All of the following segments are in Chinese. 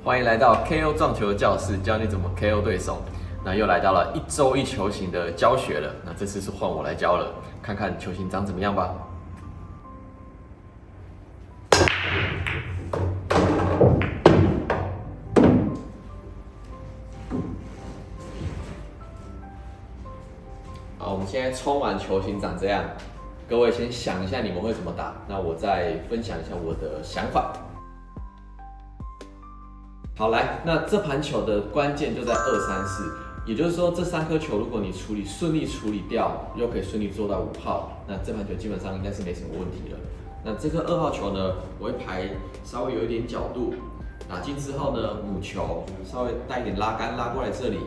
欢迎来到 KO 撞球教室，教你怎么 KO 对手。那又来到了1周1球型的教学了，那这次是换我来教了，看看球型长怎么样吧。好，我们现在冲完球型长这样，各位先想一下你们会怎么打，那我再分享一下我的想法。好，来，那这盘球的关键就在2、3、4，也就是说这3颗球，如果你顺利处理掉，又可以顺利做到5号，那这盘球基本上应该是没什么问题了。那这颗2号球呢，我会排稍微有一点角度，打进之后呢，母球稍微带一点拉杆拉过来这里，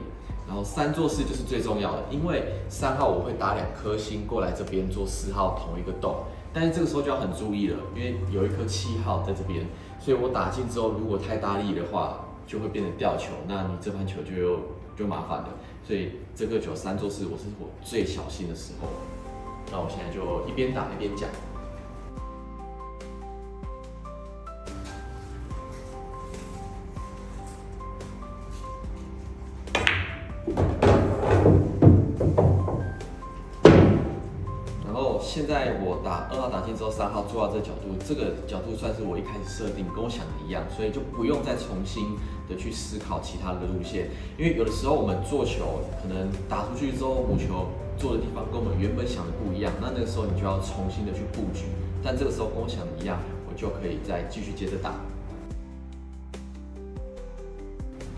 然后3做4就是最重要的，因为3号我会打2颗星过来这边做4号同一个洞，但是这个时候就要很注意了，因为有一颗7号在这边。所以我打进之后，如果太大力的话，就会变成吊球，那你这盘球就麻烦了。所以这个球3做4，我是我最小心的时候。那我现在就一边打一边讲。现在我打2号打进之后，3号做到这个角度，这个角度算是我一开始设定，跟我想的一样，所以就不用再重新的去思考其他的路线。因为有的时候我们做球，可能打出去之后，母球做的地方跟我们原本想的不一样，那个时候你就要重新的去布局。但这个时候跟我想的一样，我就可以再继续接着打。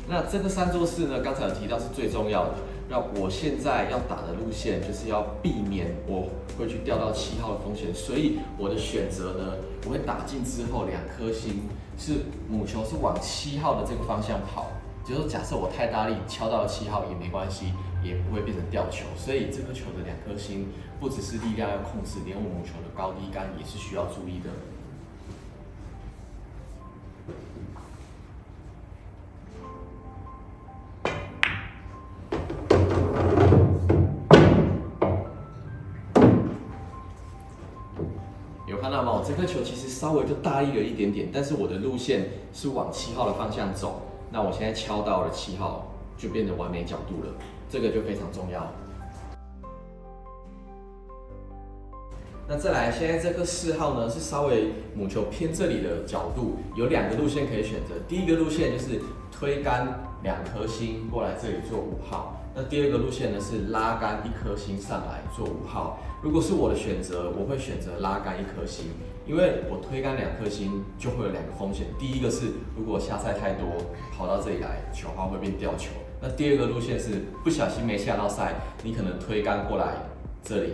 那这个3做4呢，刚才有提到是最重要的。那我现在要打的路线就是要避免我会去掉到7号的风险，所以我的选择呢，我会打进之后2颗星，是母球是往7号的这个方向跑，就是说假设我太大力敲到了7号也没关系，也不会变成吊球，所以这颗球的2颗星不只是力量要控制，连我母球的高低杆也是需要注意的。有看到吗？我这颗球其实稍微就大力了一点点，但是我的路线是往7号的方向走。那我现在敲到了7号，就变成完美角度了，这个就非常重要。那再来，现在这颗4号呢是稍微母球偏这里的角度，有2个路线可以选择。第一个路线就是推杆2颗星过来这里做5号。那第二个路线呢是拉杆1颗星上来做5号。如果是我的选择，我会选择拉杆1颗星，因为我推杆2颗星就会有2个风险。第一个是如果下赛太多，跑到这里来，球号会变吊球。那第二个路线是不小心没下到赛，你可能推杆过来这里，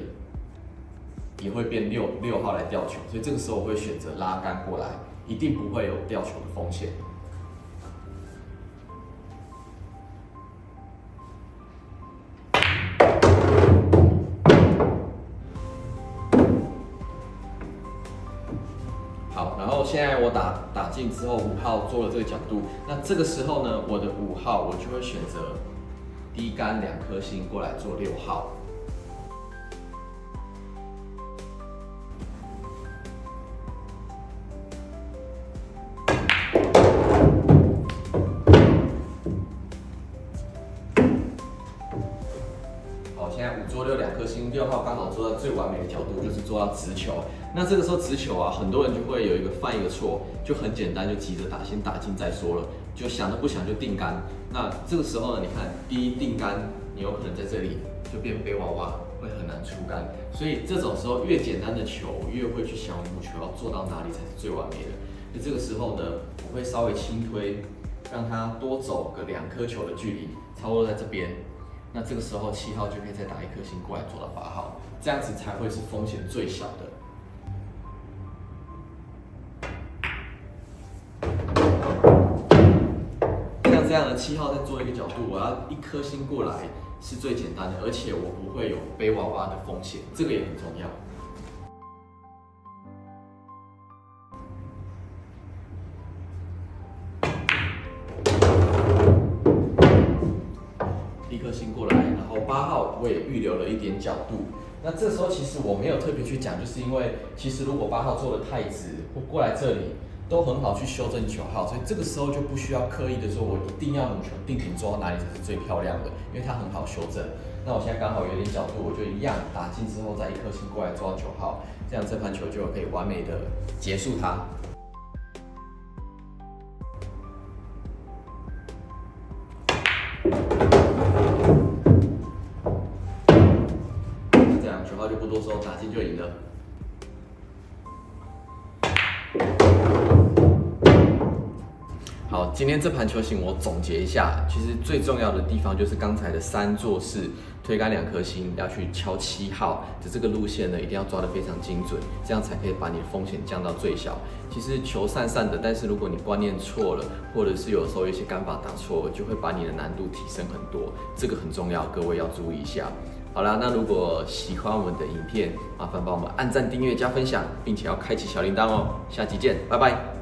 也会变6号来吊球。所以这个时候我会选择拉杆过来，一定不会有吊球的风险。好，然后现在我打进之后，5号做了这个角度，那这个时候呢，我的5号我就会选择低杆2颗星过来做6号。好，现在5做6，2颗星，6号刚好做到最完美的角度，就是做到直球。那这个时候直球啊，很多人就会有犯一个错，就很简单，就急着打，先打进再说了，就想都不想就定杆。那这个时候呢，你看第一定杆，你有可能在这里就变背娃娃，会很难出杆。所以这种时候越简单的球，越会去想母球要做到哪里才是最完美的。那这个时候呢，我会稍微轻推，让它多走个2颗球的距离，差不多在这边。那这个时候7号就可以再打1颗星过来做到8号，这样子才会是风险最小的。像这样的7号再做一个角度，我要1颗星过来是最简单的，而且我不会有背娃娃的风险，这个也很重要。1颗星过来，然后8号我也预留了一点角度。那这时候其实我没有特别去讲，就是因为其实如果8号做的太直，或过来这里，都很好去修正球号，所以这个时候就不需要刻意的说我一定要母球定点抓到哪里才是最漂亮的，因为它很好修正。那我现在刚好有点角度，我就一样打进之后再一颗星过来抓球号，这样这盘球就可以完美的结束它。这样球号就不多说，打进就赢了。好，今天这盘球型我总结一下，其实最重要的地方就是刚才的3做4，推杆2颗星，要去敲7号的这个路线呢，一定要抓得非常精准，这样才可以把你的风险降到最小。其实球散散的，但是如果你观念错了，或者是有时候一些杆法打错了，就会把你的难度提升很多，这个很重要，各位要注意一下。好啦，那如果喜欢我们的影片，麻烦帮我们按赞、订阅、加分享，并且要开启小铃铛哦。下期见，拜拜。